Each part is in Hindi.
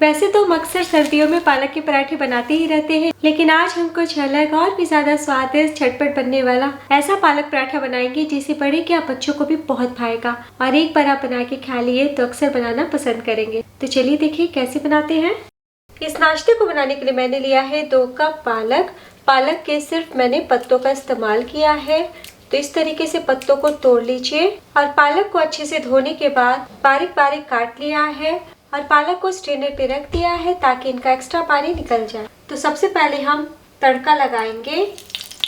वैसे तो हम अक्सर सर्दियों में पालक के पराठे बनाते ही रहते हैं, लेकिन आज हम कुछ अलग और भी ज्यादा स्वादिष्ट झटपट बनने वाला ऐसा पालक पराठा बनाएंगे जिसे बड़े क्या बच्चों को भी बहुत भाएगा। और एक बार आप बना के खा लिए तो अक्सर बनाना पसंद करेंगे। तो चलिए देखिए कैसे बनाते हैं। इस नाश्ते को बनाने के लिए मैंने लिया है 2 कप पालक। पालक के सिर्फ मैंने पत्तों का इस्तेमाल किया है। तो इस तरीके से पत्तों को तोड़ लीजिए और पालक को अच्छे से धोने के बाद बारीक बारीक काट लिया है और पालक को स्ट्रेनर पे रख दिया है ताकि इनका एक्स्ट्रा पानी निकल जाए। तो सबसे पहले हम तड़का लगाएंगे।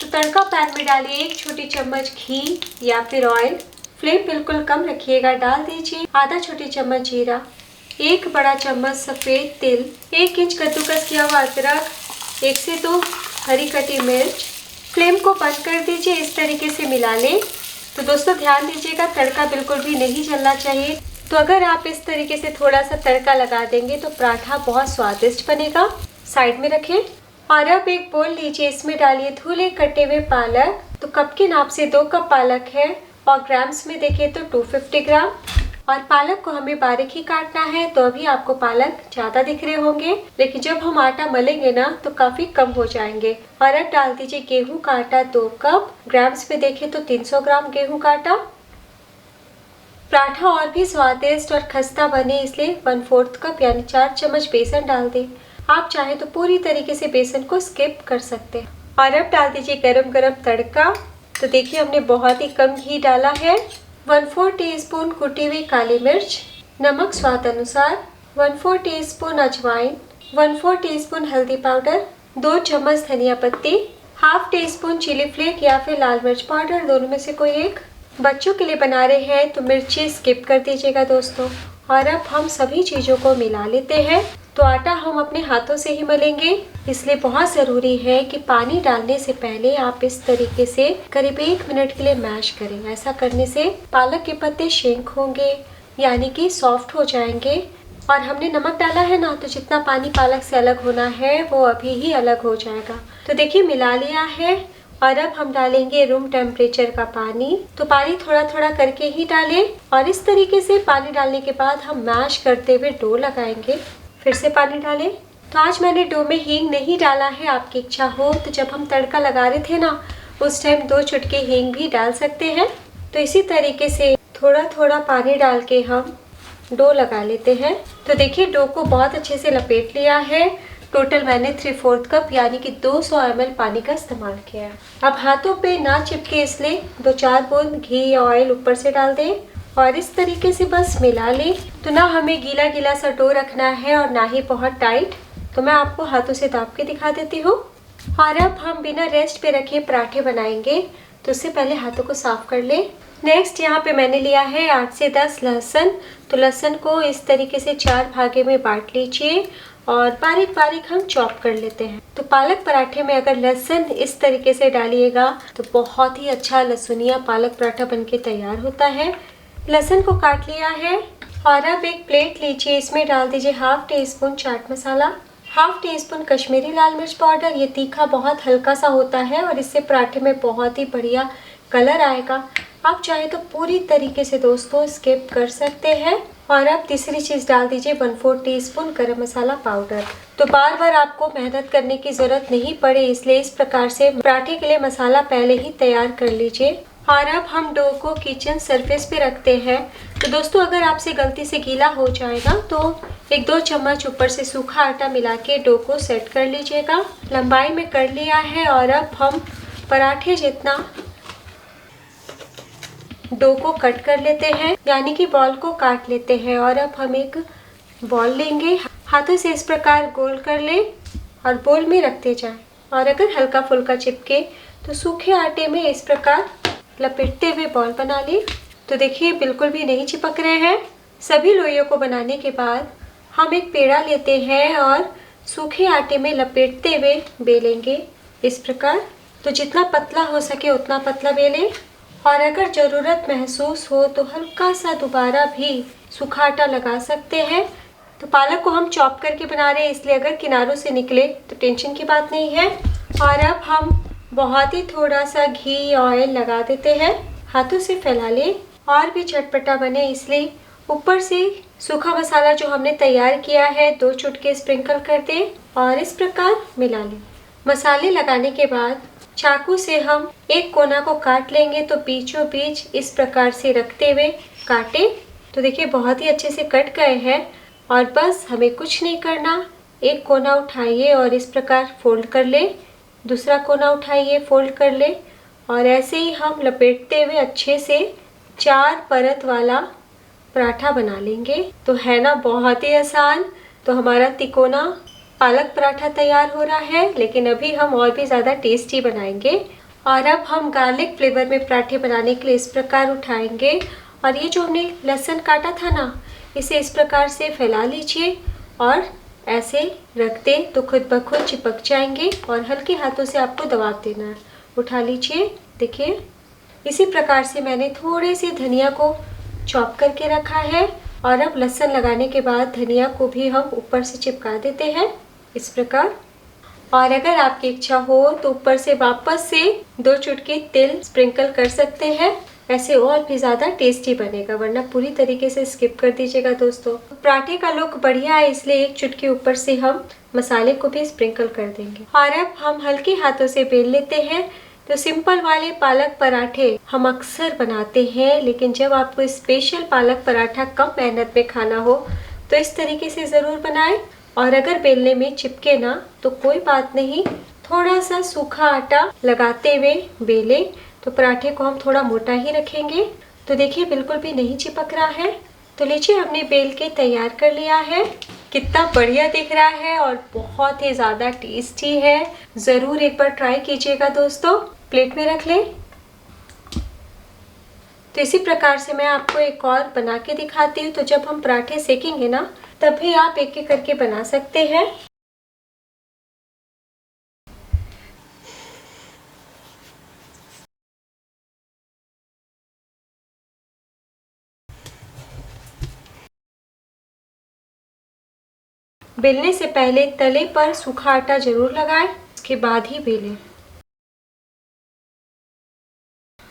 तो तड़का पैन में डालिए 1 छोटी चम्मच घी या फिर ऑयल। फ्लेम बिल्कुल कम रखिएगा। डाल दीजिए आधा छोटी चम्मच जीरा, 1 बड़ा चम्मच सफेद तिल, 1 इंच कद्दूकस किया हुआ अदरक, 1 से 2 हरी कटी मिर्च। फ्लेम को बंद कर दीजिए। इस तरीके से मिला लें। तो दोस्तों ध्यान दीजिएगा तड़का बिल्कुल भी नहीं जलना चाहिए। तो अगर आप इस तरीके से थोड़ा सा तड़का लगा देंगे तो पराठा बहुत स्वादिष्ट बनेगा। साइड में रखें और अब एक बोल लीजिए, इसमें डालिए धुले कटे हुए पालक। तो कप के नाप से 2 कप पालक है और ग्राम्स में देखें तो 250 ग्राम। और पालक को हमें बारीक ही काटना है। तो अभी आपको पालक ज्यादा दिख रहे होंगे, लेकिन जब हम आटा मलेंगे ना तो काफी कम हो जाएंगे। और अब डाल दीजिए गेहूं का आटा 2 कप। ग्राम्स में देखें तो 300 ग्राम गेहूं का आटा। पराठा और भी स्वादिष्ट और खस्ता बने इसलिए 1/4 कप यानी 4 चम्मच बेसन डाल दें। आप चाहे तो पूरी तरीके से बेसन को स्किप कर सकते हैं। और अब डाल दीजिए गरम गरम तड़का। तो देखिए हमने बहुत ही कम घी डाला है। 1/4 टीस्पून कुटी हुई काली मिर्च, नमक स्वाद अनुसार, 1/4 टीस्पून अजवाइन, 1/4 टीस्पून हल्दी पाउडर, 2 चम्मच धनिया पत्ती, हाफ टीस्पून चिली फ्लेक या फिर लाल मिर्च पाउडर, दोनों में से कोई एक। बच्चों के लिए बना रहे हैं तो मिर्ची स्किप कर दीजिएगा दोस्तों। और अब हम सभी चीज़ों को मिला लेते हैं। तो आटा हम अपने हाथों से ही मलेंगे, इसलिए बहुत ज़रूरी है कि पानी डालने से पहले आप इस तरीके से करीब 1 मिनट के लिए मैश करें। ऐसा करने से पालक के पत्ते शेंक होंगे यानी कि सॉफ्ट हो जाएंगे। और हमने नमक डाला है ना, तो जितना पानी पालक से अलग होना है वो अभी ही अलग हो जाएगा। तो देखिए मिला लिया है। और अब हम डालेंगे रूम टेम्परेचर का पानी। तो पानी थोड़ा थोड़ा करके ही डालें और इस तरीके से पानी डालने के बाद हम मैश करते हुए डो लगाएंगे। फिर से पानी डालें। तो आज मैंने डो में हींग नहीं डाला है, आपकी इच्छा हो तो जब हम तड़का लगा रहे थे ना उस टाइम 2 चुटकी हींग भी डाल सकते हैं। तो इसी तरीके से थोड़ा थोड़ा पानी डाल के हम डो लगा लेते हैं। तो देखिए डो को बहुत अच्छे से लपेट लिया है। टोटल मैंने 3/4 कप यानी कि 200 ml पानी का इस्तेमाल किया है। अब हाथों पे ना चिपके इसलिए 2-4 बूंद घी या ऑयल ऊपर से डाल दें और इस तरीके से बस मिला लें। तो ना हमें गीला गीला सा डो रखना है और ना ही बहुत टाइट। तो मैं आपको हाथों से दाब के दिखा देती हूँ। और अब हम बिना रेस्ट पे रखे पराठे बनाएंगे। तो उससे पहले हाथों को साफ कर लें। नेक्स्ट यहाँ पे मैंने लिया है 8 से 10 लहसुन। तो लहसुन को इस तरीके से 4 भागे में बांट लीजिए और बारीक बारीक हम चॉप कर लेते हैं। तो पालक पराठे में अगर लहसुन इस तरीके से डालिएगा तो बहुत ही अच्छा लहसुनिया पालक पराठा बनके तैयार होता है। लहसुन को काट लिया है और अब एक प्लेट लीजिए, इसमें डाल दीजिए half teaspoon chaat masala, half teaspoon Kashmiri लाल मिर्च पाउडर। ये तीखा बहुत हल्का सा होता है और इससे पराठे में बहुत ही बढ़िया कलर आएगा। आप चाहे तो पूरी तरीके से दोस्तों स्किप कर सकते हैं। और अब तीसरी चीज़ डाल दीजिए 1/4 टीस्पून गरम मसाला पाउडर। तो बार बार आपको मेहनत करने की ज़रूरत नहीं पड़े, इसलिए इस प्रकार से पराठे के लिए मसाला पहले ही तैयार कर लीजिए। और अब हम डो को किचन सरफेस पे रखते हैं। तो दोस्तों अगर आपसे गलती से गीला हो जाएगा तो 1-2 चम्मच ऊपर से सूखा आटा मिला के डो को सेट कर लीजिएगा। लंबाई में कर लिया है और अब हम पराठे जितना डो को कट कर लेते हैं यानी कि बॉल को काट लेते हैं। और अब हम एक बॉल लेंगे, हाथों से इस प्रकार गोल कर लें और बोल में रखते जाएं। और अगर हल्का फुल्का चिपके तो सूखे आटे में इस प्रकार लपेटते हुए बॉल बना लें। तो देखिए बिल्कुल भी नहीं चिपक रहे हैं। सभी लोइयों को बनाने के बाद हम एक पेड़ा लेते हैं और सूखे आटे में लपेटते हुए बेलेंगे इस प्रकार। तो जितना पतला हो सके उतना पतला बेलें और अगर ज़रूरत महसूस हो तो हल्का सा दोबारा भी सूखा आटा लगा सकते हैं। तो पालक को हम चॉप करके बना रहे हैं इसलिए अगर किनारों से निकले तो टेंशन की बात नहीं है। और अब हम बहुत ही थोड़ा सा घी ऑयल लगा देते हैं, हाथों से फैला लें। और भी चटपटा बने इसलिए ऊपर से सूखा मसाला जो हमने तैयार किया है 2 चुटकी स्प्रिंकल कर दें और इस प्रकार मिला लें। मसाले लगाने के बाद चाकू से हम एक कोना को काट लेंगे, तो बीचों बीच इस प्रकार से रखते हुए काटें। तो देखिए बहुत ही अच्छे से कट गए हैं और बस हमें कुछ नहीं करना, एक कोना उठाइए और इस प्रकार फोल्ड कर ले, दूसरा कोना उठाइए फोल्ड कर ले और ऐसे ही हम लपेटते हुए अच्छे से 4 परत वाला पराठा बना लेंगे। तो है ना बहुत ही आसान। तो हमारा तिकोना पालक पराठा तैयार हो रहा है, लेकिन अभी हम और भी ज़्यादा टेस्टी बनाएंगे। और अब हम गार्लिक फ्लेवर में पराठे बनाने के लिए इस प्रकार उठाएंगे और ये जो हमने लहसुन काटा था ना, इसे इस प्रकार से फैला लीजिए और ऐसे रख दें तो खुद ब खुद चिपक जाएंगे और हल्के हाथों से आपको दबाव देना है। उठा लीजिए, देखिए इसी प्रकार से मैंने थोड़े से धनिया को चॉप करके रखा है और अब लहसुन लगाने के बाद धनिया को भी हम ऊपर से चिपका देते हैं इस प्रकार। और अगर आपकी इच्छा हो तो ऊपर से वापस से 2 चुटकी तिल स्प्रिंकल कर सकते हैं, ऐसे और भी ज़्यादा टेस्टी बनेगा, वरना पूरी तरीके से स्किप कर दीजिएगा दोस्तों। पराठे का लुक बढ़िया है इसलिए 1 चुटकी ऊपर से हम मसाले को भी स्प्रिंकल कर देंगे। और अब हम हल्के हाथों से बेल लेते हैं। तो सिंपल वाले पालक पराठे हम अक्सर बनाते हैं, लेकिन जब आपको स्पेशल पालक पराठा कम मेहनत में खाना हो तो इस तरीके से ज़रूर बनाएं। और अगर बेलने में चिपके ना तो कोई बात नहीं, थोड़ा सा सूखा आटा लगाते हुए बेलें। तो पराठे को हम थोड़ा मोटा ही रखेंगे। तो देखिए बिल्कुल भी नहीं चिपक रहा है। तो लीजिए हमने बेल के तैयार कर लिया है। कितना बढ़िया दिख रहा है और बहुत ही ज़्यादा टेस्टी है। ज़रूर एक बार ट्राई कीजिएगा दोस्तों। प्लेट में रख लें। तो इसी प्रकार से मैं आपको एक और बना के दिखाती हूँ। तो जब हम पराठे सेकेंगे ना तब भी आप एक एक करके बना सकते हैं। बेलने से पहले तले पर सूखा आटा जरूर लगाएं, उसके बाद ही बेलें।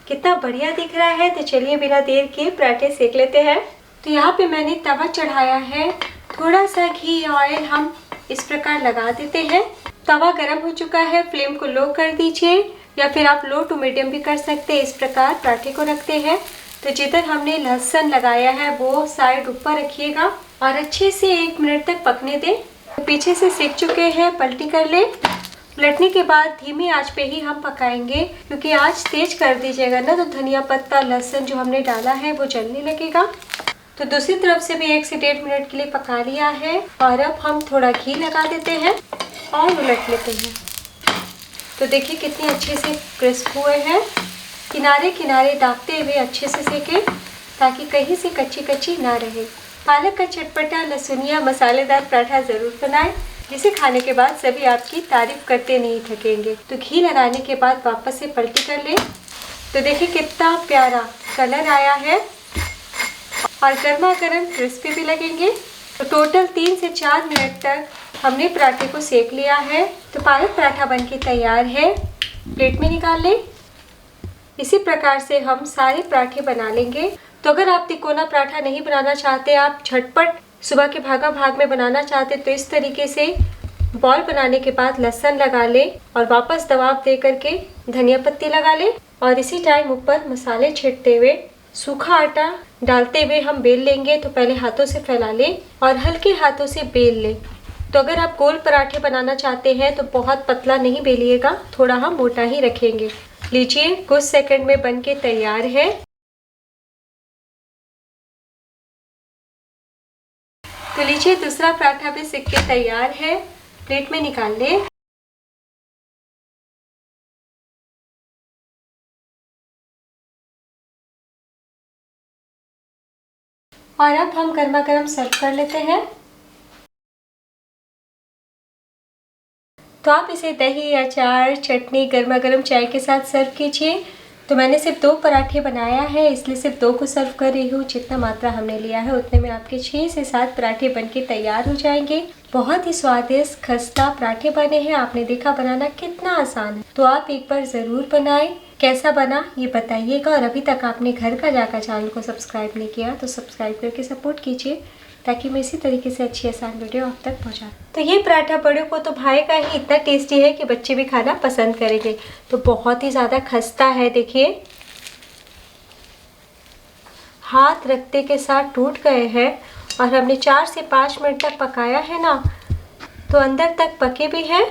कितना बढ़िया दिख रहा है। तो चलिए बिना देर के पराठे सेक लेते हैं। तो यहाँ पे मैंने तवा चढ़ाया है, थोड़ा सा घी ऑयल हम इस प्रकार लगा देते हैं। तवा गर्म हो चुका है, फ्लेम को लो कर दीजिए या फिर आप लो टू मीडियम भी कर सकते हैं। इस प्रकार पराठे को रखते हैं। तो जिधर हमने लहसुन लगाया है वो साइड ऊपर रखिएगा और अच्छे से 1 मिनट तक पकने दें। तो पीछे से सेक चुके हैं, पलटी कर ले। पलटने के बाद धीमी आंच पे ही हम पकाएंगे, क्योंकि आंच तेज कर दीजिएगा ना तो धनिया पत्ता लहसुन जो हमने डाला है वो जलने लगेगा। तो दूसरी तरफ से भी 1 से 1.5 मिनट के लिए पका लिया है और अब हम थोड़ा घी लगा देते हैं और उलट लेते हैं। तो देखिए कितनी अच्छे से क्रिस्प हुए हैं। किनारे किनारे दागते हुए अच्छे से सेकें ताकि कहीं से कच्ची कच्ची ना रहे। पालक का चटपटा लहसुनिया मसालेदार पराठा ज़रूर बनाएं, जिसे खाने के बाद सभी आपकी तारीफ करते नहीं थकेंगे। तो घी लगाने के बाद वापस से पलटी कर लें। तो देखिए कितना प्यारा कलर आया है और गर्मा गर्म क्रिस्पी भी लगेंगे। तो टोटल 3 से 4 मिनट तक हमने पराठे को सेक लिया है। तो पालक पराठा बनके तैयार है, प्लेट में निकाल लें। इसी प्रकार से हम सारे पराठे बना लेंगे। तो अगर आप तिकोना पराठा नहीं बनाना चाहते, आप झटपट सुबह के भागा भाग में बनाना चाहते, तो इस तरीके से बॉल बनाने के बाद लहसुन लगा लें और वापस दबाव दे करके धनिया पत्ती लगा लें और इसी टाइम ऊपर मसाले छींटते हुए सूखा आटा डालते हुए हम बेल लेंगे। तो पहले हाथों से फैला लें और हल्के हाथों से बेल लें। तो अगर आप गोल पराठे बनाना चाहते हैं तो बहुत पतला नहीं बेलिएगा, थोड़ा हम मोटा ही रखेंगे। लीजिए कुछ सेकंड में बनके तैयार है। तो लीजिए दूसरा पराठा भी सिक के तैयार है, प्लेट में निकाल लें। और अब हम गर्मा गर्म सर्व कर लेते हैं। तो आप इसे दही, अचार, चटनी, गर्मा गर्म चाय के साथ सर्व कीजिए। तो मैंने सिर्फ 2 पराठे बनाया है, इसलिए सिर्फ 2 को सर्व कर रही हूँ। जितना मात्रा हमने लिया है उतने में आपके 6 से 7 पराठे बनके तैयार हो जाएंगे। बहुत ही स्वादिष्ट खस्ता पराठे बने हैं। आपने देखा बनाना कितना आसान है। तो आप एक बार ज़रूर बनाएं। कैसा बना ये बताइएगा और अभी तक आपने घर का जाकर चैनल को सब्सक्राइब नहीं किया तो सब्सक्राइब करके सपोर्ट कीजिए। ताकि मैं इसी तरीके से अच्छी आसान वीडियो आप तक पहुंचा। तो ये पराठा बड़ों को तो भाएगा ही, इतना टेस्टी है कि बच्चे भी खाना पसंद करेंगे। तो बहुत ही ज़्यादा खस्ता है, देखिए हाथ रखते के साथ टूट गए हैं। और हमने 4 से 5 मिनट तक पकाया है ना, तो अंदर तक पके भी हैं।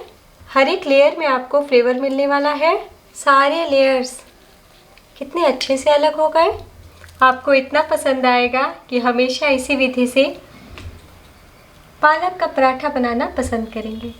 हर एक लेयर में आपको फ्लेवर मिलने वाला है। सारे लेयर्स कितने अच्छे से अलग हो गए। आपको इतना पसंद आएगा कि हमेशा इसी विधि से पालक का पराठा बनाना पसंद करेंगे।